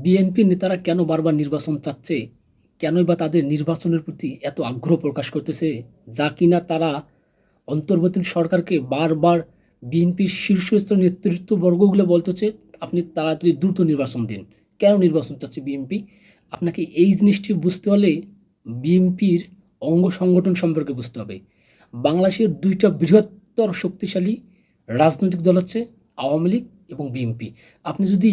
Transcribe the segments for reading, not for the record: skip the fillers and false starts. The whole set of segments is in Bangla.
বিএনপির নেতারা কেন বারবার নির্বাচন চাচ্ছে? কেনই বা তাদের নির্বাচনের প্রতি এত আগ্রহ প্রকাশ করতেছে? যা কিনা তারা অন্তর্বর্তী সরকারকে বারবার বিএনপির শীর্ষস্থানীয় নেতৃত্ববর্গগুলো বলতেছে, আপনি তাড়াতাড়ি দ্রুত নির্বাচন দিন। কেন নির্বাচন চাচ্ছে বিএনপি? আপনাকে এই জিনিসটি বুঝতে হলে বিএনপির অঙ্গ সংগঠন সম্পর্কে বুঝতে হবে। বাংলাদেশের দুইটা বৃহত্তর শক্তিশালী রাজনৈতিক দল হচ্ছে আওয়ামী লীগ এবং বিএনপি। আপনি যদি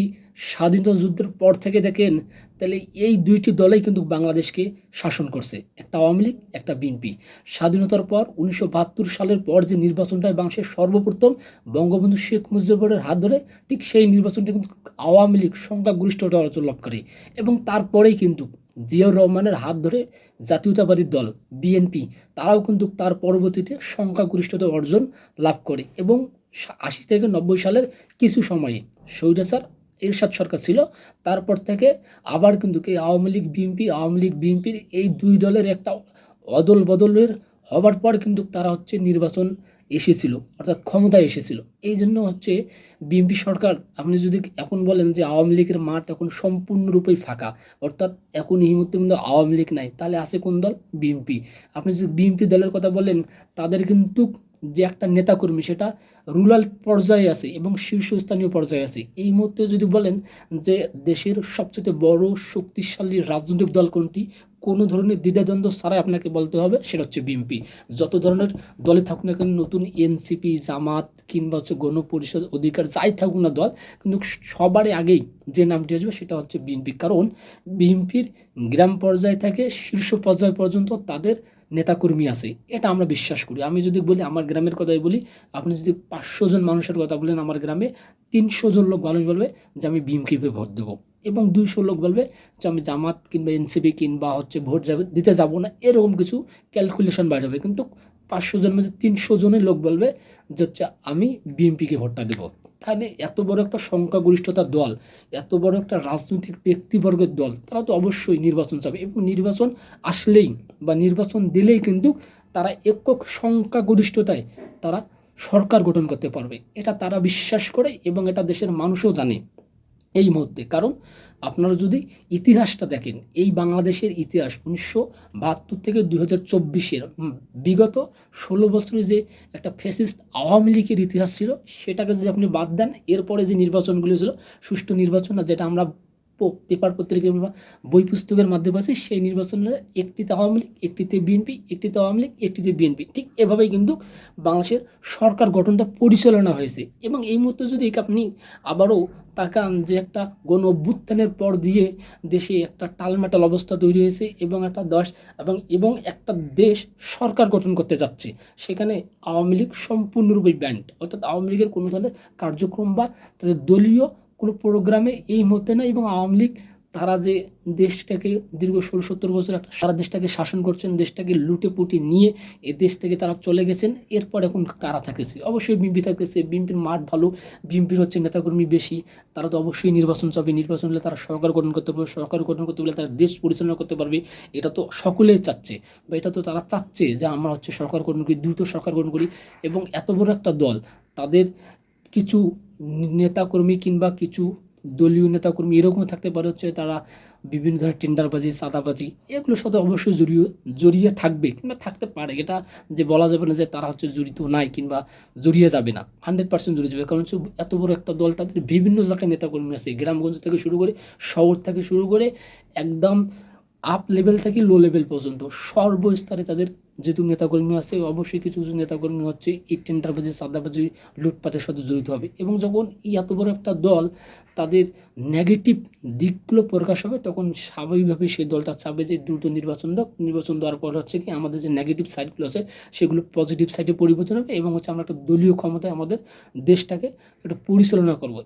স্বাধীনতা যুদ্ধের পর থেকে দেখেন, তাহলে এই দুইটি দলেই কিন্তু বাংলাদেশকে শাসন করছে, একটা আওয়ামী লীগ, একটা বিএনপি। স্বাধীনতার পর ১৯৭২ সালের পর যে নির্বাচনটা বাংলাদেশের সর্বপ্রথম বঙ্গবন্ধু শেখ মুজিবুরের হাত ধরে, ঠিক সেই নির্বাচনটি কিন্তু আওয়ামী লীগ সংখ্যাগরিষ্ঠতা অর্জন লাভ করে। এবং তারপরেই কিন্তু জিয়াউর রহমানের হাত ধরে জাতীয়তাবাদী দল বিএনপি, তারাও কিন্তু তার পরবর্তীতে সংখ্যাগরিষ্ঠতা অর্জন লাভ করে। এবং ৮০ থেকে ৯০ সালের কিছু সময়ে স্বৈরাচার এরশাদ সরকার ছিল, তারপর থেকে আবার কিন্তু এই আওয়ামী লীগ বিএনপির এই দুই দলের একটা অদল বদলের হবার পর কিন্তু তারা হচ্ছে নির্বাচন এসেছিল, অর্থাৎ ক্ষমতায় এসেছিল। এই জন্য হচ্ছে বিএনপি সরকার, আপনি যদি এখন বলেন যে আওয়ামী লীগের মাঠ এখন সম্পূর্ণরূপেই ফাঁকা, অর্থাৎ এখন এই মুহূর্তে কিন্তু আওয়ামী লীগ নাই, তাহলে আছে কোন দল? বিএনপি। আপনি যদি বিএনপি দলের কথা বলেন, তাদের কিন্তু যে একটা নেতাকর্মী সেটা রুরাল পর্যায়ে আছে এবং শীর্ষস্থানীয় পর্যায়ে আছে। এই মুহূর্তে যদি বলেন যে দেশের সবচেয়ে বড় শক্তিশালী রাজনৈতিক দল কোনটি, কোনো ধরনের দ্বিধাদ্বন্দ্ব ছাড়াই আপনাকে বলতে হবে সেটা হচ্ছে বিএনপি। যত ধরনের দলে থাকুক না কেন, নতুন এনসিপি, জামাত কিংবা হচ্ছে গণপরিষদ, অধিকার, যাই থাকুক না দল, কিন্তু সবার আগেই যে নামটি আসবে সেটা হচ্ছে বিএনপি। কারণ বিএনপির গ্রাম পর্যায় থেকে শীর্ষ পর্যায় পর্যন্ত তাদের নেতাকর্মী আছে, এটা আমরা বিশ্বাস করি। আমি যদি বলি আমার গ্রামের কথাই বলি, আপনি যদি ৫০০ জন মানুষের কথা বলেন আমার গ্রামে, ৩০০ জন লোক মানুষ বলবে যে আমি বিএনপিকে ভোট দেবো, এবং ২০০ লোক বলবে যে আমি জামাত কিংবা এনসিপি কিংবা হচ্ছে ভোট দিতে যাব না। এরকম কিছু ক্যালকুলেশন বাইরে হবে, কিন্তু ৫০০ জনের মধ্যে ৩০০ জনের লোক বলবে যে হচ্ছে আমি বিএনপিকে ভোটটা দেবো। তাহলে এত বড় একটা সংখ্যাগরিষ্ঠতার দল, এত বড় একটা রাজনৈতিক ব্যক্তিবর্গের দল, তারা তো অবশ্যই নির্বাচন চাবে, এবং নির্বাচন আসলেই বা নির্বাচন দিলেই কিন্তু তারা একক সংখ্যাগরিষ্ঠতায় তারা সরকার গঠন করতে পারবে, এটা তারা বিশ্বাস করে এবং এটা দেশের মানুষও জানে এই মুহূর্তে। কারণ আপনারা যদি ইতিহাসটা দেখেন, এই বাংলাদেশের ইতিহাস ১৯৭২ থেকে ২০২৪-এর বিগত ১৬ বছরে যে একটা ফ্যাসিস্ট আওয়ামী লীগের ইতিহাস ছিল, সেটাকে যদি আপনি বাদ দেন, এরপরে যে নির্বাচনগুলো ছিল সুষ্ঠু নির্বাচন, না যেটা আমরা পেপার পত্রিকা বা বই পুস্তকের মাধ্যমে আছে, সেই নির্বাচনের একটিতে আওয়ামী লীগ, একটিতে বিএনপি, একটিতে আওয়ামী লীগ, একটিতে বিএনপি, ঠিক এভাবেই কিন্তু বাংলাদেশের সরকার গঠনটা পরিচালনা হয়েছে। এবং এই মুহূর্তে যদি আপনি আবারও তাকান যে একটা গণ অভ্যুত্থানের পর দিয়ে দেশে একটা টালমাটাল অবস্থা তৈরি হয়েছে, এবং একটা এবং একটা দেশ সরকার গঠন করতে যাচ্ছে, সেখানে আওয়ামী লীগ সম্পূর্ণরূপে ব্যান্ড, অর্থাৎ আওয়ামী লীগের কোনো ধরনের কার্যক্রম বা তাদের দলীয় কোনো প্রোগ্রামে এই মুহূর্তে না। এবং আওয়ামী লীগ তারা যে দেশটাকে দীর্ঘ ১৬-৭০ বছর একটা সারা দেশটাকে শাসন করছেন, দেশটাকে লুটে পুটে নিয়ে এই দেশ থেকে তারা চলে গেছেন, এরপর এখন কারা থাকতেছে? অবশ্যই বিএনপি থাকতেছে। বিএনপির মাঠ ভালো, বিএনপির হচ্ছে নেতাকর্মী বেশি, তারা তো অবশ্যই নির্বাচন চাবে, নির্বাচন হলে তারা সরকার গঠন করতে পারবে, সরকার গঠন করতে পারলে তারা দেশ পরিচালনা করতে পারবে। এটা তো সকলেই চাচ্ছে, বা এটা তো তারা চাচ্ছে যে আমরা হচ্ছে সরকার গঠন করি, দ্রুত সরকার গঠন করি। এবং এত বড় একটা দল, তাদের কিছু নেতাকর্মী কিংবা কিছু দলীয় নেতাকর্মী এরকমও থাকতে পারে হচ্ছে তারা বিভিন্ন ধরনের টেন্ডারবাজি, চাঁদাবাজি, এগুলোর সাথে অবশ্যই জড়িয়ে থাকবে কিংবা থাকতে পারে। এটা যে বলা যাবে না যে তারা হচ্ছে জড়িত নাই কিংবা জড়িয়ে যাবে না, 100% জড়িয়ে যাবে। কারণ হচ্ছে এত বড় একটা দল, তাদের বিভিন্ন জায়গায় নেতাকর্মী আছে, গ্রামগঞ্জ থেকে শুরু করে শহর থেকে শুরু করে একদম আপ লেভেল থেকে লো লেভেল পর্যন্ত সর্বস্তরে তাদের যেহেতু নেতাকর্মী আছে, অবশ্যই কিছু কিছু নেতাকর্মী হচ্ছে এই টেন্ডারবাজি, চাঁদাবাজি, লুটপাটের সাথে জড়িত হবে। এবং যখন এই এত বড় একটা দল তাদের নেগেটিভ দিকগুলো প্রকাশ হবে, তখন স্বাভাবিকভাবে সেই দলটা চাবে যে দ্রুত নির্বাচন দেওয়ার পর হচ্ছে কি আমাদের যে নেগেটিভ সাইডগুলো আছে সেগুলো পজিটিভ সাইডে পরিবর্তন হবে, এবং হচ্ছে আমরা একটা দলীয় ক্ষমতায় আমাদের দেশটাকে একটা পরিচালনা করব।